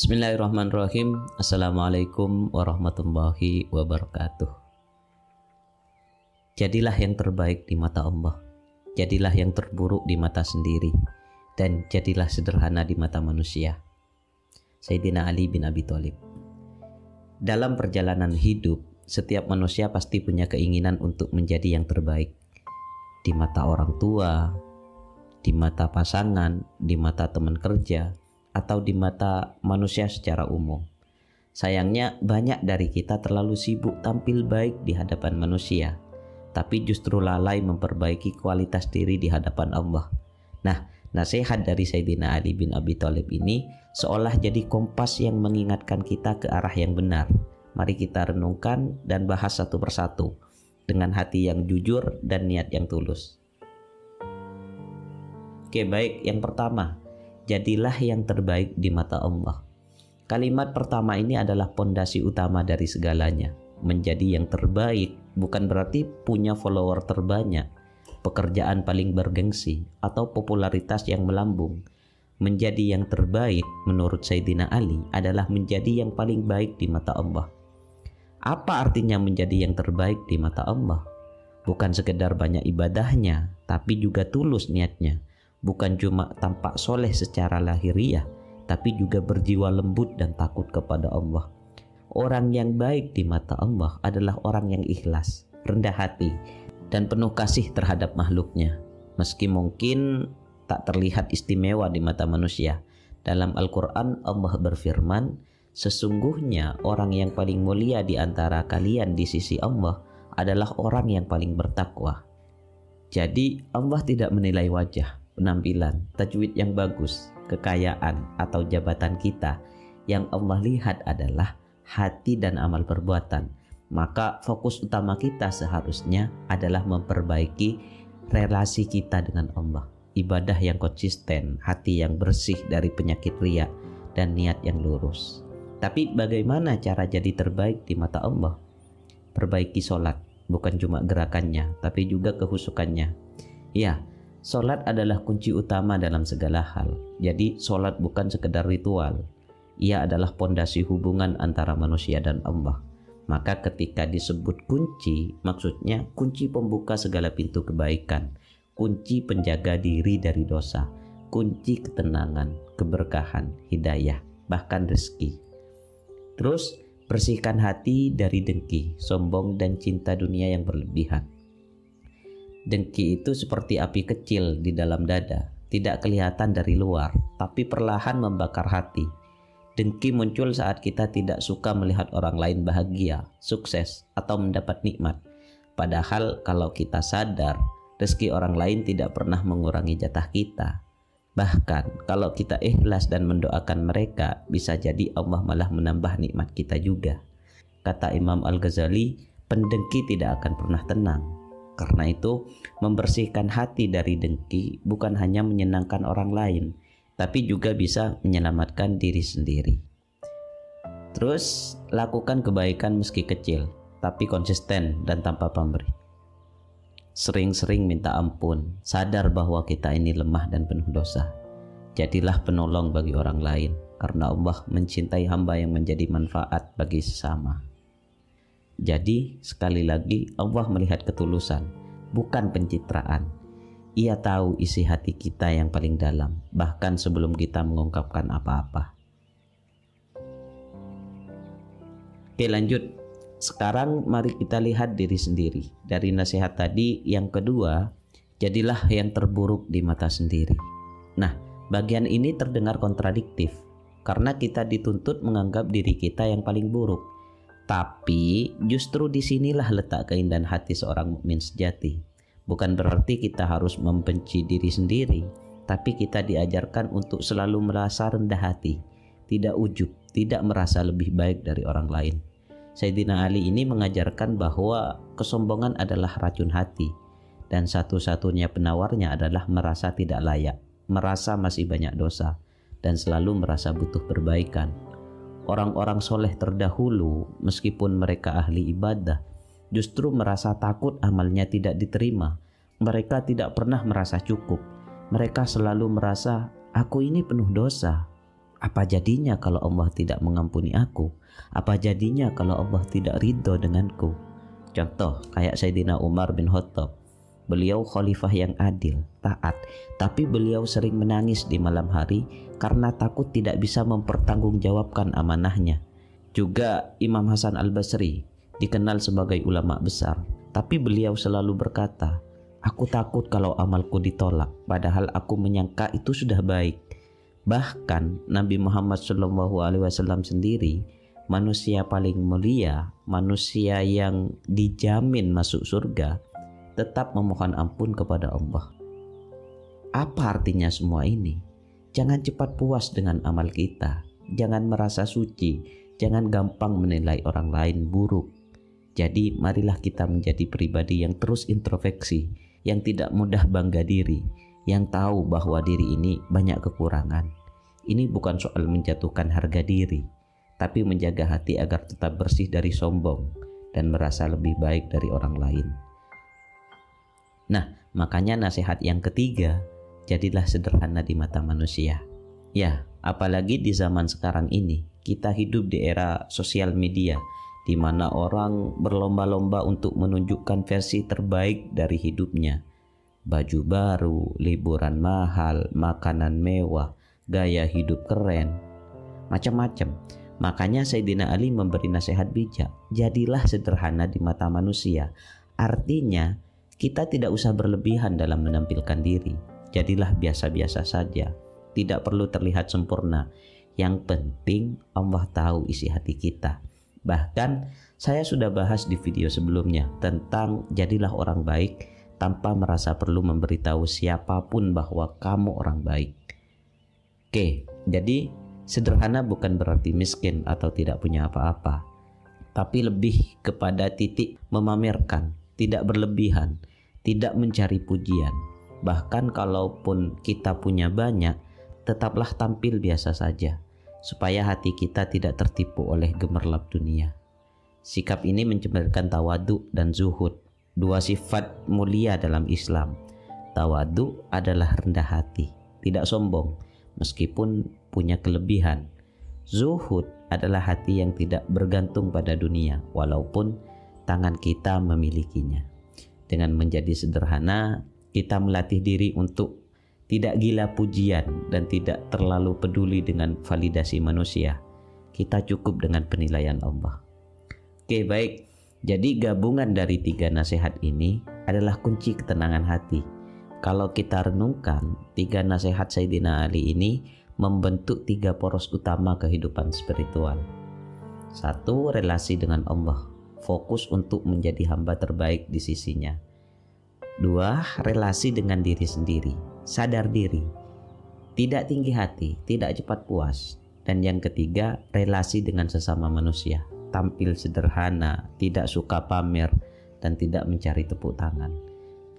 Bismillahirrahmanirrahim. Assalamualaikum warahmatullahi wabarakatuh. Jadilah yang terbaik di mata Allah. Jadilah yang terburuk di mata sendiri. Dan jadilah sederhana di mata manusia. Sayyidina Ali bin Abi Thalib. Dalam perjalanan hidup, setiap manusia pasti punya keinginan untuk menjadi yang terbaik. Di mata orang tua, di mata pasangan, di mata teman kerja, atau di mata manusia secara umum. Sayangnya banyak dari kita terlalu sibuk tampil baik di hadapan manusia, tapi justru lalai memperbaiki kualitas diri di hadapan Allah. Nah, nasihat dari Sayyidina Ali bin Abi Thalib ini seolah jadi kompas yang mengingatkan kita ke arah yang benar. Mari kita renungkan dan bahas satu persatu dengan hati yang jujur dan niat yang tulus. Oke, baik, yang pertama, jadilah yang terbaik di mata Allah. Kalimat pertama ini adalah pondasi utama dari segalanya. Menjadi yang terbaik bukan berarti punya follower terbanyak, pekerjaan paling bergengsi, atau popularitas yang melambung. Menjadi yang terbaik menurut Sayyidina Ali adalah menjadi yang paling baik di mata Allah. Apa artinya menjadi yang terbaik di mata Allah? Bukan sekedar banyak ibadahnya, tapi juga tulus niatnya. Bukan cuma tampak soleh secara lahiriah, tapi juga berjiwa lembut dan takut kepada Allah. Orang yang baik di mata Allah adalah orang yang ikhlas, rendah hati, dan penuh kasih terhadap makhluknya. Meski mungkin tak terlihat istimewa di mata manusia. Dalam Al-Quran Allah berfirman, sesungguhnya orang yang paling mulia di antara kalian di sisi Allah adalah orang yang paling bertakwa. Jadi Allah tidak menilai wajah, penampilan, tajwid yang bagus, kekayaan, atau jabatan kita. Yang Allah lihat adalah hati dan amal perbuatan. Maka fokus utama kita seharusnya adalah memperbaiki relasi kita dengan Allah. Ibadah yang konsisten, hati yang bersih dari penyakit riya, dan niat yang lurus. Tapi bagaimana cara jadi terbaik di mata Allah? Perbaiki sholat, bukan cuma gerakannya, tapi juga kehusukannya. Ya, sholat adalah kunci utama dalam segala hal. Jadi sholat bukan sekedar ritual. Ia adalah pondasi hubungan antara manusia dan Allah. Maka ketika disebut kunci, maksudnya kunci pembuka segala pintu kebaikan, kunci penjaga diri dari dosa, kunci ketenangan, keberkahan, hidayah, bahkan rezeki. Terus bersihkan hati dari dengki, sombong, dan cinta dunia yang berlebihan. Dengki itu seperti api kecil di dalam dada, tidak kelihatan dari luar, tapi perlahan membakar hati. Dengki muncul saat kita tidak suka melihat orang lain bahagia, sukses, atau mendapat nikmat. Padahal kalau kita sadar, rezeki orang lain tidak pernah mengurangi jatah kita. Bahkan kalau kita ikhlas dan mendoakan mereka, bisa jadi Allah malah menambah nikmat kita juga. Kata Imam Al-Ghazali, pendengki tidak akan pernah tenang. Karena itu, membersihkan hati dari dengki bukan hanya menyenangkan orang lain, tapi juga bisa menyelamatkan diri sendiri. Terus, lakukan kebaikan meski kecil, tapi konsisten dan tanpa pamrih. Sering-sering minta ampun, sadar bahwa kita ini lemah dan penuh dosa. Jadilah penolong bagi orang lain, karena Allah mencintai hamba yang menjadi manfaat bagi sesama. Jadi, sekali lagi, Allah melihat ketulusan, bukan pencitraan. Ia tahu isi hati kita yang paling dalam, bahkan sebelum kita mengungkapkan apa-apa. Oke, lanjut. Sekarang mari kita lihat diri sendiri. Dari nasihat tadi, yang kedua, jadilah yang terburuk di mata sendiri. Nah, bagian ini terdengar kontradiktif, karena kita dituntut menganggap diri kita yang paling buruk. Tapi justru disinilah letak keindahan hati seorang mukmin sejati. Bukan berarti kita harus membenci diri sendiri, tapi kita diajarkan untuk selalu merasa rendah hati, tidak ujub, tidak merasa lebih baik dari orang lain. Sayyidina Ali ini mengajarkan bahwa kesombongan adalah racun hati, dan satu-satunya penawarnya adalah merasa tidak layak, merasa masih banyak dosa, dan selalu merasa butuh perbaikan. Orang-orang soleh terdahulu, meskipun mereka ahli ibadah, justru merasa takut amalnya tidak diterima. Mereka tidak pernah merasa cukup. Mereka selalu merasa, aku ini penuh dosa. Apa jadinya kalau Allah tidak mengampuni aku? Apa jadinya kalau Allah tidak ridho denganku? Contoh kayak Sayyidina Umar bin Khattab. Beliau khalifah yang adil, taat, tapi beliau sering menangis di malam hari karena takut tidak bisa mempertanggungjawabkan amanahnya. Juga Imam Hasan Al-Basri dikenal sebagai ulama besar, tapi beliau selalu berkata, "Aku takut kalau amalku ditolak, padahal aku menyangka itu sudah baik." Bahkan Nabi Muhammad SAW sendiri, manusia paling mulia, manusia yang dijamin masuk surga, tetap memohon ampun kepada Allah. Apa artinya semua ini? Jangan cepat puas dengan amal kita, jangan merasa suci, jangan gampang menilai orang lain buruk. Jadi marilah kita menjadi pribadi yang terus introspeksi, yang tidak mudah bangga diri, yang tahu bahwa diri ini banyak kekurangan. Ini bukan soal menjatuhkan harga diri, tapi menjaga hati agar tetap bersih dari sombong dan merasa lebih baik dari orang lain. Nah, makanya nasihat yang ketiga, jadilah sederhana di mata manusia. Ya, apalagi di zaman sekarang ini, kita hidup di era sosial media, di mana orang berlomba-lomba untuk menunjukkan versi terbaik dari hidupnya. Baju baru, liburan mahal, makanan mewah, gaya hidup keren, macam-macam. Makanya Sayyidina Ali memberi nasihat bijak, jadilah sederhana di mata manusia. Artinya, kita tidak usah berlebihan dalam menampilkan diri. Jadilah biasa-biasa saja. Tidak perlu terlihat sempurna. Yang penting Allah tahu isi hati kita. Bahkan saya sudah bahas di video sebelumnya tentang jadilah orang baik tanpa merasa perlu memberitahu siapapun bahwa kamu orang baik. Oke, jadi sederhana bukan berarti miskin atau tidak punya apa-apa. Tapi lebih kepada titik memamerkan, tidak berlebihan, tidak mencari pujian. Bahkan kalaupun kita punya banyak, tetaplah tampil biasa saja, supaya hati kita tidak tertipu oleh gemerlap dunia. Sikap ini mencerminkan tawadu dan zuhud, dua sifat mulia dalam Islam. Tawadu adalah rendah hati, tidak sombong, meskipun punya kelebihan. Zuhud adalah hati yang tidak bergantung pada dunia, walaupun tangan kita memilikinya. Dengan menjadi sederhana, kita melatih diri untuk tidak gila pujian dan tidak terlalu peduli dengan validasi manusia. Kita cukup dengan penilaian Allah. Oke, baik. Jadi gabungan dari 3 nasihat ini adalah kunci ketenangan hati. Kalau kita renungkan, 3 nasihat Sayyidina Ali ini membentuk 3 poros utama kehidupan spiritual. 1. Relasi dengan Allah. Fokus untuk menjadi hamba terbaik di sisinya. 2. Relasi dengan diri sendiri, sadar diri, tidak tinggi hati, tidak cepat puas. Dan yang ketiga, relasi dengan sesama manusia, tampil sederhana, tidak suka pamer, dan tidak mencari tepuk tangan.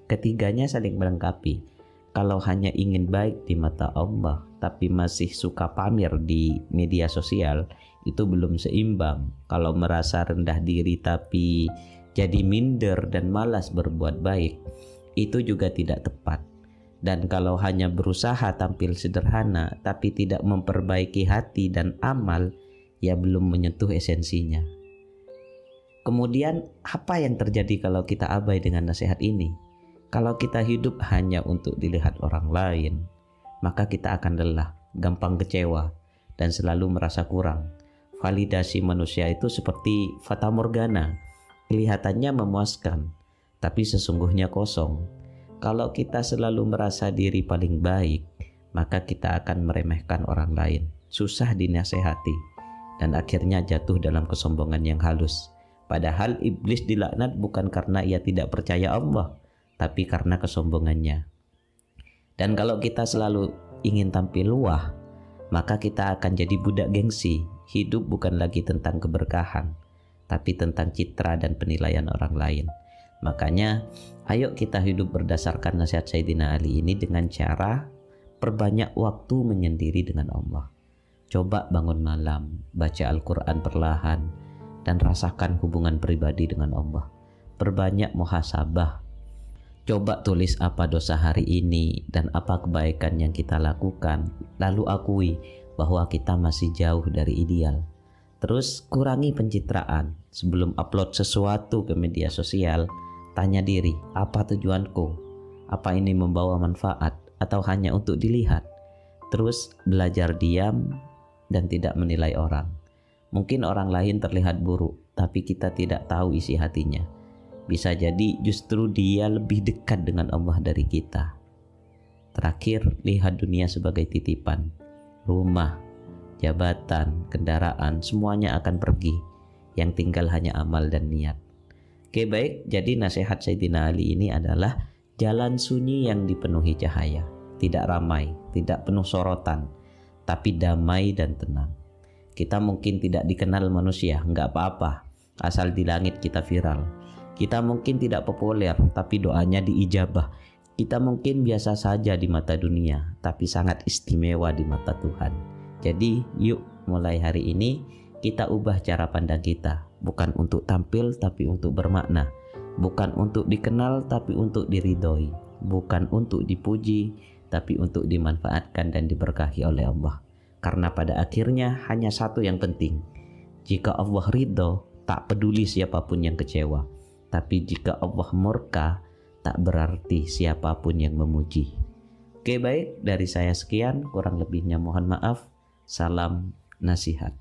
Ketiganya saling melengkapi. Kalau hanya ingin baik di mata Allah, tapi masih suka pamer di media sosial, itu belum seimbang. Kalau merasa rendah diri tapi jadi minder dan malas berbuat baik, itu juga tidak tepat. Dan kalau hanya berusaha tampil sederhana tapi tidak memperbaiki hati dan amal, ya belum menyentuh esensinya. Kemudian apa yang terjadi kalau kita abai dengan nasihat ini? Kalau kita hidup hanya untuk dilihat orang lain, maka kita akan lelah, gampang kecewa, dan selalu merasa kurang. Validasi manusia itu seperti fata morgana, kelihatannya memuaskan, tapi sesungguhnya kosong. Kalau kita selalu merasa diri paling baik, maka kita akan meremehkan orang lain, susah dinasehati, dan akhirnya jatuh dalam kesombongan yang halus. Padahal iblis dilaknat bukan karena ia tidak percaya Allah, tapi karena kesombongannya. Dan kalau kita selalu ingin tampil wah, maka kita akan jadi budak gengsi. Hidup bukan lagi tentang keberkahan, tapi tentang citra dan penilaian orang lain. Makanya ayo kita hidup berdasarkan nasihat Sayyidina Ali ini dengan cara perbanyak waktu menyendiri dengan Allah. Coba bangun malam, baca Al-Quran perlahan, dan rasakan hubungan pribadi dengan Allah. Perbanyak muhasabah. Coba tulis apa dosa hari ini dan apa kebaikan yang kita lakukan, lalu akui bahwa kita masih jauh dari ideal. Terus kurangi pencitraan. Sebelum upload sesuatu ke media sosial, tanya diri, apa tujuanku? Apa ini membawa manfaat atau hanya untuk dilihat? Terus belajar diam dan tidak menilai orang. Mungkin orang lain terlihat buruk, tapi kita tidak tahu isi hatinya. Bisa jadi justru dia lebih dekat dengan Allah dari kita. Terakhir, lihat dunia sebagai titipan. Rumah, jabatan, kendaraan, semuanya akan pergi. Yang tinggal hanya amal dan niat. Oke, baik, jadi nasihat Sayyidina Ali ini adalah jalan sunyi yang dipenuhi cahaya. Tidak ramai, tidak penuh sorotan, tapi damai dan tenang. Kita mungkin tidak dikenal manusia, nggak apa-apa, asal di langit kita viral. Kita mungkin tidak populer, tapi doanya diijabah. Kita mungkin biasa saja di mata dunia, tapi sangat istimewa di mata Tuhan. Jadi yuk mulai hari ini kita ubah cara pandang kita. Bukan untuk tampil, tapi untuk bermakna. Bukan untuk dikenal, tapi untuk diridhoi. Bukan untuk dipuji, tapi untuk dimanfaatkan dan diberkahi oleh Allah. Karena pada akhirnya hanya satu yang penting. Jika Allah ridho, tak peduli siapapun yang kecewa. Tapi jika Allah murka, tak berarti siapapun yang memuji. Oke, baik, dari saya sekian, kurang lebihnya mohon maaf. Salam nasihat.